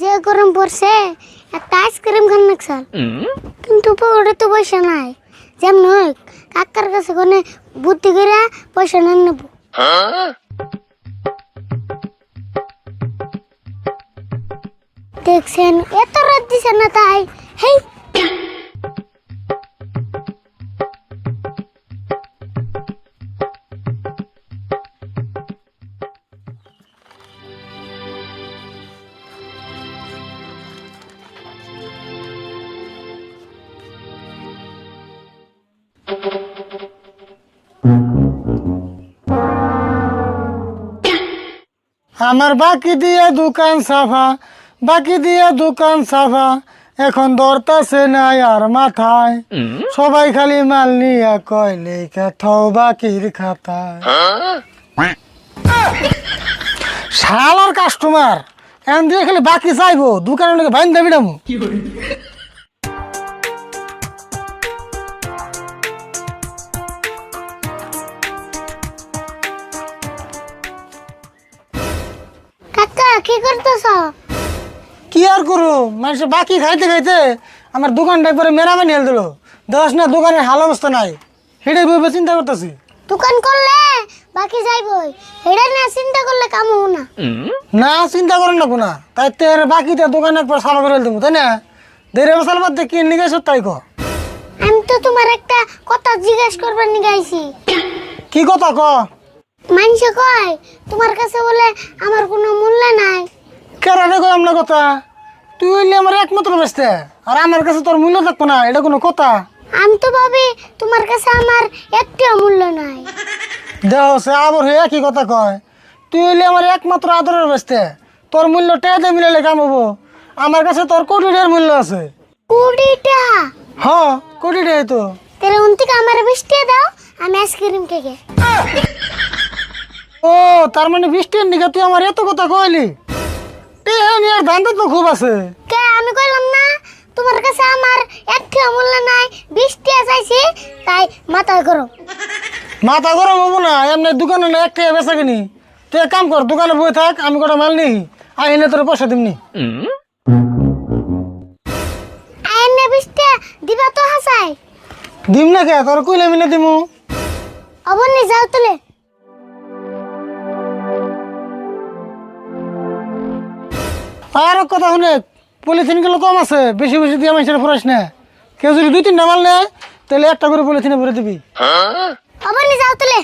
যে গরম পড়ছে একটা আইসক্রিম খান নাকছাল কিন্তু পকেটে তো পয়সা নাই যেমন হোক কাকার কাছে কোনে বুদ্ধি করে পয়সা না নেব দেখছেন এত রাত দিছে না তাই হেই আমার বাকি দিয়া দোকান সাফা বাকি দিয়া দোকান সাফা এখন দরতাছে নাই আর মাথায় সবাই খালি মাল নিয়া কয় লেখা থাও বাকির খাতায় শালার কাস্টমার এন দিয়ে খালি বাকি চাইবো দোকানের লোকে বাইন দেবি নামু কাকা কি করতেছ কি আর করু মানুষের বাকি খাইতে খাইতে আমার দোকানটা একবারে মেরামানি হেল দিল দেখ না দোকানের হাল অবস্থা নাই হেঁটে ভেবে চিন্তা করতেছি দোকান করলে বাকি যাইবই এটা না চিন্তা করলে কাম হবো না না চিন্তা করেন না কোনা তাই তের বাকিটা দোকানে একবার সাফা করে দেবো তাই না দেড় বছর বাদ কি নিয়ে গেছো তাই কো আমি তো তোমার একটা কথা জিজ্ঞেস করবার নিয়ে আইছি কি কথা ক মানুষে কয় তোমার কাছে বলে আমার কোনো মূল্য নাই কেরানে কই আমরা কথা তুই হইলে আমার একমাত্র বেসতে আর আমার কাছে তোর মূল্য থাকবো না এটা কোনো কথা আমি তো ভাবি তোমার কাছে আমার একটু মূল্য নাই দেহ সে আবার হয়ে কি কথা কয় তুই হইলে আমার একমাত্র আদরের বেসতে তোর মূল্য টেয়াতে মিলালে কাম হবো আমার কাছে তোর কোটি টাকার মূল্য আছে 20 টাকা হ্যাঁ কোটি টাকাই তো তাহলে উন থেকে আমার 20 টাকা দাও আমি আইসক্রিম খেয়ে ও তার মানে 20 টাকার নিকে তুই আমার এত কথা কইলি টেহা নিয়ে আর ধান্দা তো খুব আছে কে আমি কইলাম না তোমার কাছে আমার একটু মূল্য নাই 20 টাকা চাইছি তাই মাথা করো মাথা গরম হবো না এমনি দোকানে না একটা বেচা কিনি তুই এক কাম কর দোকানে বই থাক আমি কটা মাল নিই আইনে তোর পয়সা দিমনি আইনে 20 টাকা দিবা তো হাসাই দিম না কে তোর কইলে মিলে দিমু অবনি যাও তুলে আর এক কথা শুনে পলিথিন গুলো কম আছে বেশি বেশি দিয়ে মানুষের ফুরাস না কেউ যদি 2-3টা মাল নেয় তাহলে একটা করে পলিথিনে ভরে দিবি অবনি যাও তুলে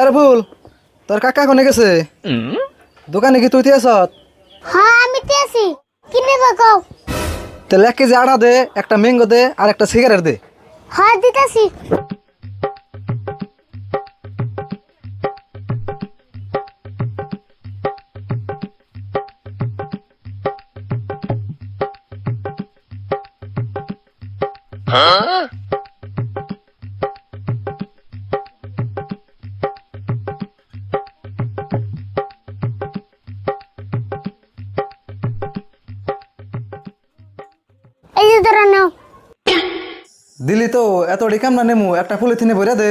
আরে ভুল তোর কাকা কোনে গেছে দোকানে কি তুই আছ হ্যাঁ আমি তে আছি কিনে বাকো তাহলে 1 কেজি আটা দে একটা ম্যাঙ্গো দে আর একটা সিগারেট দে হ্যাঁ দিতাছি এই যে ধরে নাও দিলি তো এত ডিকাম না নেমু একটা পলিথিনে ভরে দে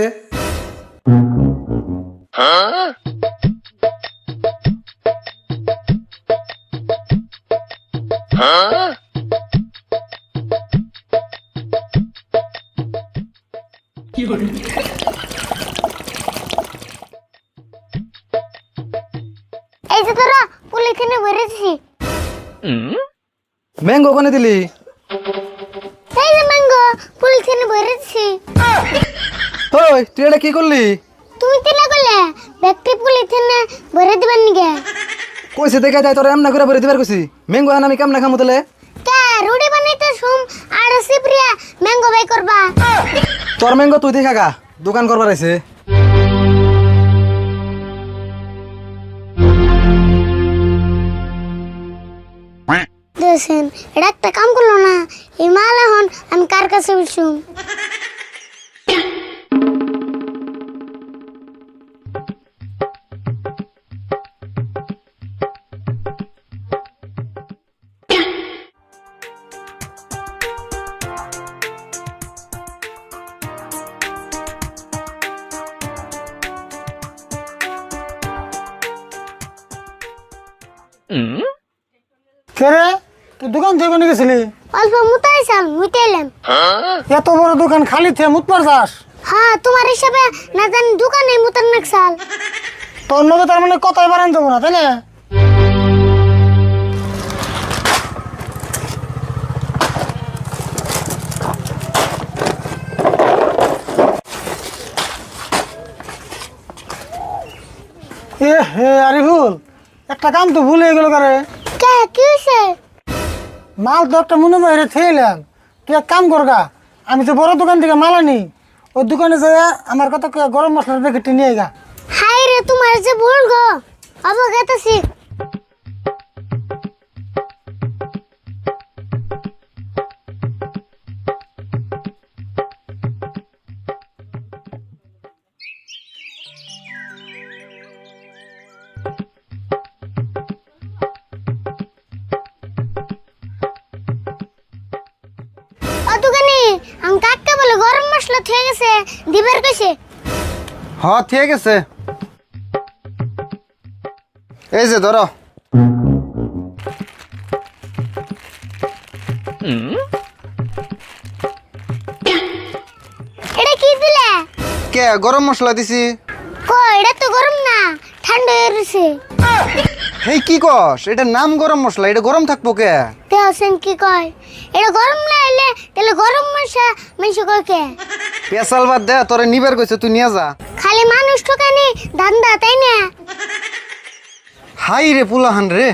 এই যে ধরো পলিথিনে ভরে দিছি ম্যাঙ্গো কোনে দিলি এই যে ম্যাঙ্গো পলিথিনে ভরে দিছি ওই তুই এটা কি করলি তুমি তিলা করলে ব্যক্তি পলিথিনে ভরে দিবেন নিগে কইছে দেখা যায় তোর এমনা করে ভরে দিবার কইছি ম্যাঙ্গো আন আমি কেমন খামু তাহলে কে রুটি বানাইতে শুম আর সিপ্রিয়া ম্যাঙ্গো বাই করবা তোর ম্যাঙ্গো তুই দেখা গা দোকান করবার আইছে দিয়েছেন, এটা একটা কাম করলো না। এই মাল এখন আমি কার কাছে উঠছুম? কে রে, তুই দোকান থেকে কোনে গেছিলি? অল্প মুতাই চাল মুতাইলাম। এত বড় দোকান খালি থেকে মুতবার যাস? হ্যাঁ, তোমার হিসাবে না জানি দোকানে মুতার নাকসাল। তোর লগে তার মানে কথাই বাড়ান যাবো না, তাই না? এ হে আরিফুল, একটা কাম তো ভুলে গেল কারে। কে কি হয়েছে? মাল তো একটা মনে বাইরে থেলাম। তুই এক কাম কর গা, আমি তো বড় দোকান থেকে মাল আনি, ওই দোকানে যাই আমার কত গরম মশলার প্যাকেটটি নিয়ে গা। হাই রে, তোমার যে ভুল গো, অবগত আছি। ও দোকানি, আমি কাকা বলে গরম মশলা থেকে গেছে, দিবার কইছে। হ ঠিক আছে, এই যে ধরো। এটা কি দিলে? কে গরম মশলা দিছি? কো এটা তো গরম না, ঠান্ডা হয়ে রয়েছে। হেই কি কস, এটার নাম গরম মশলা, এটা গরম থাকবো কে? দেওছেন কি কয়? এটা গরম না হইলে তাহলে গরম মশলা মানুষ কয় কে? পেশাল বাদ দে, তোরে নিবার কইছে, তুই নিয়ে যা। খালি মানুষ ঠকানি ধান্দা, তাই না? হাই রে পুলাহান রে।